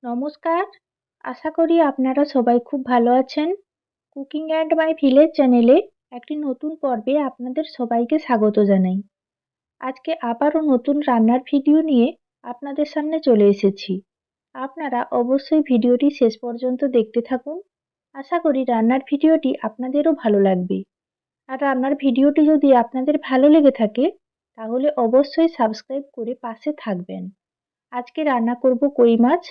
নমস্কার। আশা করি আপনারা সবাই খুব ভালো আছেন। কুকিং অ্যান্ড মাই ভিলেজ চ্যানেলে একটি নতুন পর্বে আপনাদের সবাইকে স্বাগত জানাই। আজকে আবারও নতুন রান্নার ভিডিও নিয়ে আপনাদের সামনে চলে এসেছি। আপনারা অবশ্যই ভিডিওটি শেষ পর্যন্ত দেখতে থাকুন। আশা করি রান্নার ভিডিওটি আপনাদেরও ভালো লাগবে। আর রান্নার ভিডিওটি যদি আপনাদের ভালো লেগে থাকে তাহলে অবশ্যই সাবস্ক্রাইব করে পাশে থাকবেন। আজকে রান্না করব কই মাছ।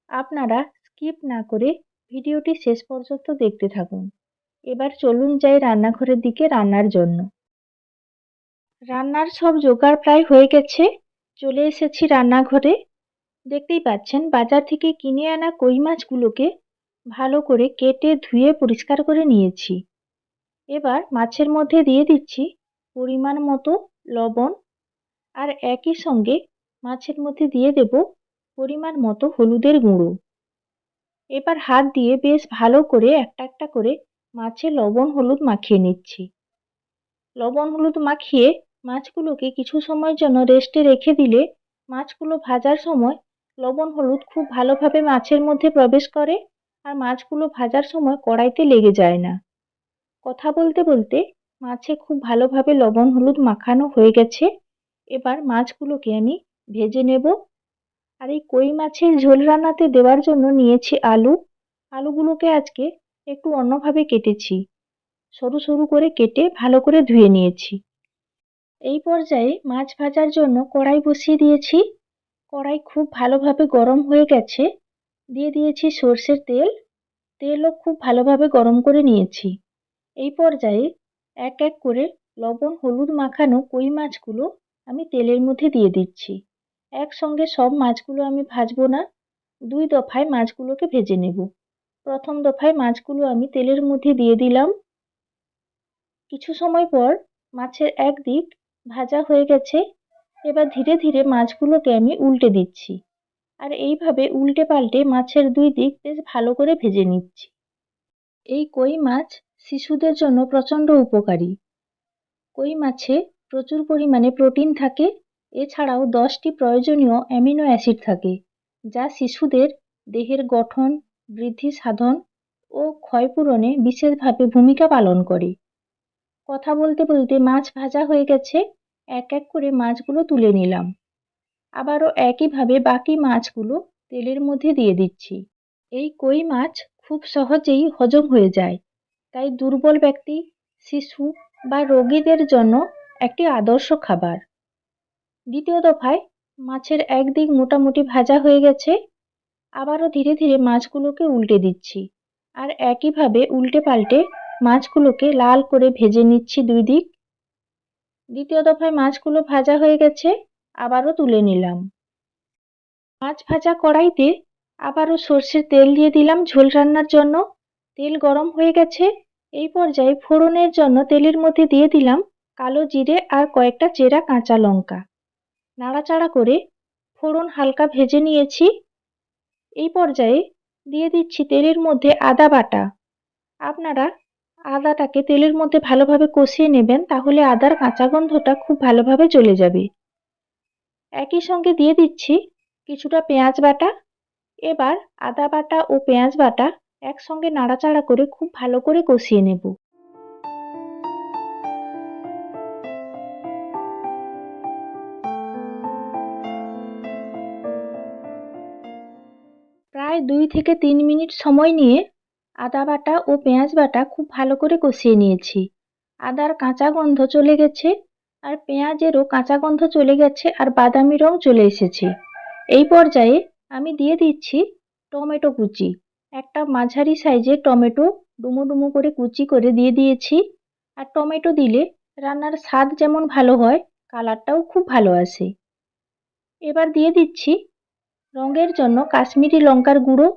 আপনারা স্কিপ না করে ভিডিওটি শেষ পর্যন্ত দেখতে থাকুন। এবার চলুন যাই রান্নাঘরের দিকে রান্নার জন্য। রান্নার সব জোগাড় প্রায় হয়ে গেছে। চলে এসেছি রান্নাঘরে। দেখতেই পাচ্ছেন বাজার থেকে কিনে আনা কই মাছগুলোকে ভালো করে কেটে ধুয়ে পরিষ্কার করে নিয়েছি। এবার মাছের মধ্যে দিয়ে দিচ্ছি পরিমাণ মতো লবণ, আর একই সঙ্গে মাছের মধ্যে দিয়ে দেব পরিমাণ মতো হলুদের গুঁড়ো। এবার হাত দিয়ে বেশ ভালো করে একটা একটা করে মাছে লবণ হলুদ মাখিয়ে নিচ্ছি। লবণ হলুদ মাখিয়ে মাছগুলোকে কিছু সময়ের জন্য রেস্টে রেখে দিলে মাছগুলো ভাজার সময় লবণ হলুদ খুব ভালোভাবে মাছের মধ্যে প্রবেশ করে আর মাছগুলো ভাজার সময় কড়াইতে লেগে যায় না। কথা বলতে বলতে মাছে খুব ভালোভাবে লবণ হলুদ মাখানো হয়ে গেছে। এবার মাছগুলোকে আমি ভেজে নেব। আর এই কই মাছের ঝোল রান্নাতে দেওয়ার জন্য নিয়েছি আলু। আলুগুলোকে আজকে একটু অন্যভাবে কেটেছি। সরু সরু করে কেটে ভালো করে ধুয়ে নিয়েছি। এই পর্যায়ে মাছ ভাজার জন্য কড়াই বসিয়ে দিয়েছি। কড়াই খুব ভালোভাবে গরম হয়ে গেছে। দিয়ে দিয়েছি সর্ষের তেল। তেলও খুব ভালোভাবে গরম করে নিয়েছি। এই পর্যায়ে এক এক করে লবণ হলুদ মাখানো কই মাছগুলো আমি তেলের মধ্যে দিয়ে দিচ্ছি। একসঙ্গে সব মাছগুলো আমি ভাজবো না, দুই দফায় মাছগুলোকে ভেজে নেব। প্রথম দফায় মাছগুলো আমি তেলের মধ্যে দিয়ে দিলাম। কিছু সময় পর মাছের এক দিক ভাজা হয়ে গেছে। এবার ধীরে ধীরে মাছগুলোকে আমি উল্টে দিচ্ছি। আর এইভাবে উল্টে পাল্টে মাছের দুই দিক বেশ ভালো করে ভেজে নিচ্ছি। এই কই মাছ শিশুদের জন্য প্রচণ্ড উপকারী। কই মাছে প্রচুর পরিমাণে প্রোটিন থাকে। এছাড়াও 10টি প্রয়োজনীয় অ্যামিনো অ্যাসিড থাকে, যা শিশুদের দেহের গঠন, বৃদ্ধি সাধন ও ক্ষয়পূরণে বিশেষভাবে ভূমিকা পালন করে। কথা বলতে বলতে মাছ ভাজা হয়ে গেছে। এক এক করে মাছগুলো তুলে নিলাম। আবারও একইভাবে বাকি মাছগুলো তেলের মধ্যে দিয়ে দিচ্ছি। এই কই মাছ খুব সহজেই হজম হয়ে যায়, তাই দুর্বল ব্যক্তি, শিশু বা রোগীদের জন্য একটি আদর্শ খাবার। দ্বিতীয় দফায় মাছের একদিক মোটামুটি ভাজা হয়ে গেছে। আবারও ধীরে ধীরে মাছগুলোকে উল্টে দিচ্ছি। আর একইভাবে উল্টে পাল্টে মাছগুলোকে লাল করে ভেজে নিচ্ছি দুই দিক। দ্বিতীয় দফায় মাছগুলো ভাজা হয়ে গেছে। আবারও তুলে নিলাম। মাছ ভাজা কড়াইতে আবারও সর্ষের তেল দিয়ে দিলাম ঝোল রান্নার জন্য। তেল গরম হয়ে গেছে। এই পর্যায়ে ফোড়নের জন্য তেলের মধ্যে দিয়ে দিলাম কালো জিরে আর কয়েকটা চেরা কাঁচা লঙ্কা। নাড়াচাড়া করে ফোড়ন হালকা ভেজে নিয়েছি। এই পর্যায়ে দিয়ে দিচ্ছি তেলের মধ্যে আদা বাটা। আপনারা আদাটাকে তেলের মধ্যে ভালোভাবে কষিয়ে নেবেন, তাহলে আদার কাঁচা গন্ধটা খুব ভালোভাবে চলে যাবে। একই সঙ্গে দিয়ে দিচ্ছি কিছুটা পেঁয়াজ বাটা। এবার আদা বাটা ও পেঁয়াজ বাটা একসঙ্গে নাড়াচাড়া করে খুব ভালো করে কষিয়ে নেব। প্রায় 2 থেকে 3 মিনিট সময় নিয়ে আদা বাটা ও পেঁয়াজ বাটা খুব ভালো করে কষিয়ে নিয়েছি। আদার কাঁচা গন্ধ চলে গেছে আর পেঁয়াজেরও কাঁচা গন্ধ চলে গেছে আর বাদামি রং চলে এসেছে। এই পর্যায়ে আমি দিয়ে দিচ্ছি টমেটো কুচি। একটা মাঝারি সাইজের টমেটো ডুমো ডুমো করে কুচি করে দিয়ে দিয়েছি। আর টমেটো দিলে রান্নার স্বাদ যেমন ভালো হয়, কালারটাও খুব ভালো আসে। এবার দিয়ে দিচ্ছি রঙের জন্য কাশ্মীরি লঙ্কার গুঁড়ো,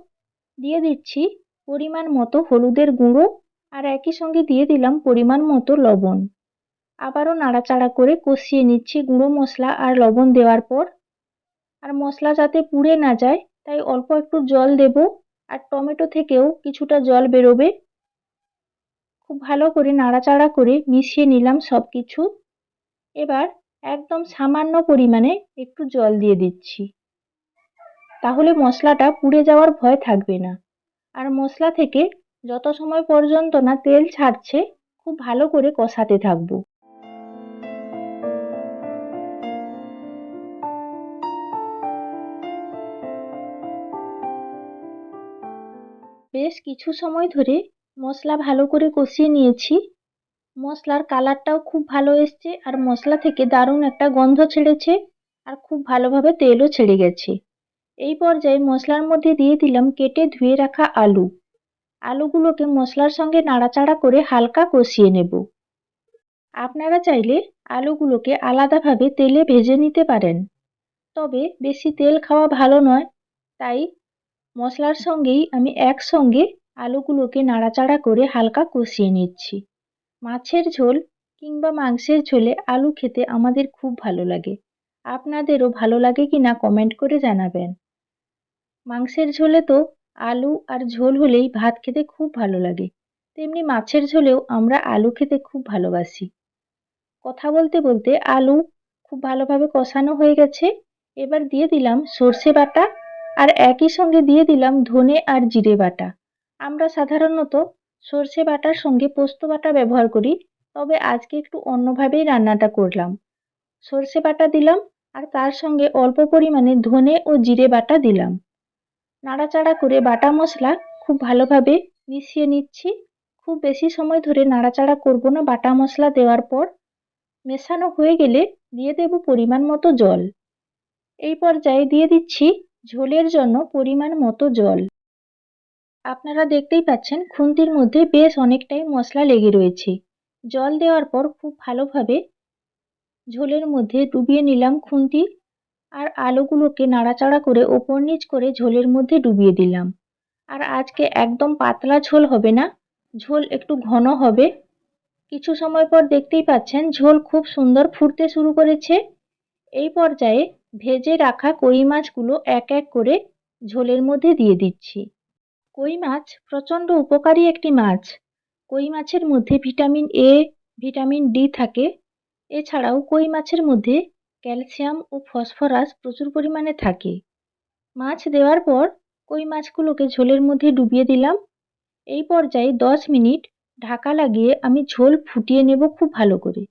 দিয়ে দিচ্ছি পরিমাণ মতো হলুদের গুঁড়ো, আর একই সঙ্গে দিয়ে দিলাম পরিমাণ মতো লবণ। আবারও নাড়াচাড়া করে কষিয়ে নিচ্ছি গুঁড়ো মশলা আর লবণ দেওয়ার পর। আর মশলা যাতে পুড়ে না যায় তাই অল্প একটু জল দেব, আর টমেটো থেকেও কিছুটা জল বেরোবে। খুব ভালো করে নাড়াচাড়া করে মিশিয়ে নিলাম সব কিছু। এবার একদম সামান্য পরিমাণে একটু জল দিয়ে দিচ্ছি। তাহলে মশলাটা পুড়ে যাওয়ার ভয় থাকবে না। আর মশলা থেকে যত সময় পর্যন্ত না তেল ছাড়ছে খুব ভালো করে কষাতে থাকবো। বেশ কিছু সময় ধরে মশলা ভালো করে কষিয়ে নিয়েছি। মশলার কালারটাও খুব ভালো এসছে আর মশলা থেকে দারুণ একটা গন্ধ ছেড়েছে আর খুব ভালোভাবে তেলও ছেড়ে গেছে। এই পর্যায়ে মশলার মধ্যে দিয়ে দিলাম কেটে ধুয়ে রাখা আলু। আলুগুলোকে মশলার সঙ্গে নাড়াচাড়া করে হালকা কষিয়ে নেব। আপনারা চাইলে আলুগুলোকে আলাদাভাবে তেলে ভেজে নিতে পারেন, তবে বেশি তেল খাওয়া ভালো নয়, তাই মশলার সঙ্গেই আমি একসঙ্গে আলুগুলোকে নাড়াচাড়া করে হালকা কষিয়ে নিচ্ছি। মাছের ঝোল কিংবা মাংসের ঝোলে আলু খেতে আমাদের খুব ভালো লাগে। আপনাদেরও ভালো লাগে কিনা কমেন্ট করে জানাবেন। মাংসের ঝোলে তো আলু আর ঝোল হলেই ভাত খেতে খুব ভালো লাগে, তেমনি মাছের ঝোলেও আমরা আলু খেতে খুব ভালোবাসি। কথা বলতে বলতে আলু খুব ভালোভাবে কষানো হয়ে গেছে। এবার দিয়ে দিলাম সর্ষে বাটা আর একই সঙ্গে দিয়ে দিলাম ধনে আর জিরে বাটা। আমরা সাধারণত সর্ষে বাটার সঙ্গে পোস্ত বাটা ব্যবহার করি, তবে আজকে একটু অন্যভাবেই রান্নাটা করলাম। সর্ষে বাটা দিলাম আর তার সঙ্গে অল্প পরিমাণে ধনে ও জিরে বাটা দিলাম। নাড়াচাড়া করে বাটা মশলা খুব ভালোভাবে মিশিয়ে নিচ্ছি। খুব বেশি সময় ধরে নাড়াচাড়া করব না। বাটা মশলা দেওয়ার পর মেশানো হয়ে গেলে দিয়ে দেব পরিমাণ মতো জল। এই পর্যায়ে দিয়ে দিচ্ছি ঝোলের জন্য পরিমাণ মতো জল। আপনারা দেখতেই পাচ্ছেন খুন্তির মধ্যে বেশ অনেকটাই মশলা লেগে রয়েছে। জল দেওয়ার পর খুব ভালোভাবে ঝোলের মধ্যে ডুবিয়ে নিলাম খুন্তি আর আলুগুলোকে নাড়াচাড়া করে ওপর নিচ করে ঝোলের মধ্যে ডুবিয়ে দিলাম। আর আজকে একদম পাতলা ঝোল হবে না, ঝোল একটু ঘন হবে। কিছু সময় পর দেখতেই পাচ্ছেন ঝোল খুব সুন্দর ফুটতে শুরু করেছে। এই পর্যায়ে ভেজে রাখা কই মাছগুলো এক এক করে ঝোলের মধ্যে দিয়ে দিচ্ছি। কই মাছ প্রচণ্ড উপকারী একটি মাছ। কই মাছের মধ্যে ভিটামিন এ, ভিটামিন ডি থাকে। এছাড়াও কই মাছের মধ্যে ক্যালসিয়াম ও ফসফরাস প্রচুর পরিমাণে থাকে। মাছ দেওয়ার পর কই মাছগুলোকে ঝোলের মধ্যে ডুবিয়ে দিলাম। এই পর্যায়ে 10 মিনিট ঢাকা লাগিয়ে আমি ঝোল ফুটিয়ে নেব খুব ভালো করে।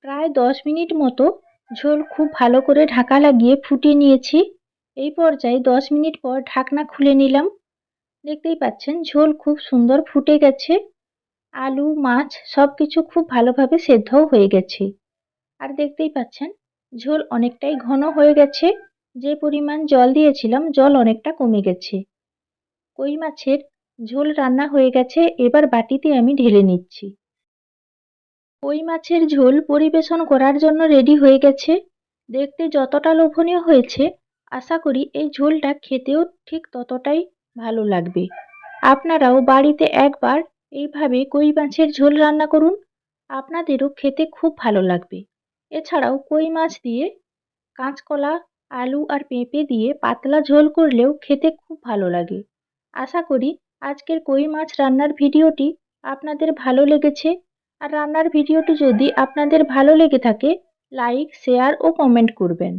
প্রায় 10 মিনিট মতো ঝোল খুব ভালো করে ঢাকা লাগিয়ে ফুটিয়ে নিয়েছি। এই পর্যায়ে 10 মিনিট পর ঢাকনা খুলে নিলাম। দেখতেই পাচ্ছেন ঝোল খুব সুন্দর ফুটে গেছে। আলু, মাছ সবকিছু খুব ভালোভাবে সেদ্ধও হয়ে গেছে। আর দেখতেই পাচ্ছেন ঝোল অনেকটাই ঘন হয়ে গেছে। যে পরিমাণ জল দিয়েছিলাম জল অনেকটা কমে গেছে। কই মাছের ঝোল রান্না হয়ে গেছে। এবার বাটিতে আমি ঢেলে নিচ্ছি। কই মাছের ঝোল পরিবেশন করার জন্য রেডি হয়ে গেছে। দেখতে যতটা লোভনীয় হয়েছে, আশা করি এই ঝোলটা খেতেও ঠিক ততটাই ভালো লাগবে। আপনারাও বাড়িতে একবার এইভাবে কই মাছের ঝোল রান্না করুন, আপনাদেরও খেতে খুব ভালো লাগবে। এছাড়াও কই মাছ দিয়ে কাঁচকলা, আলু আর পেঁপে দিয়ে পাতলা ঝোল করলেও খেতে খুব ভালো লাগে। আশা করি আজকের কই মাছ রান্নার ভিডিওটি আপনাদের ভালো লেগেছে। আর রান্নার ভিডিওটি যদি আপনাদের ভালো লেগে থাকে, লাইক, শেয়ার ও কমেন্ট করবেন।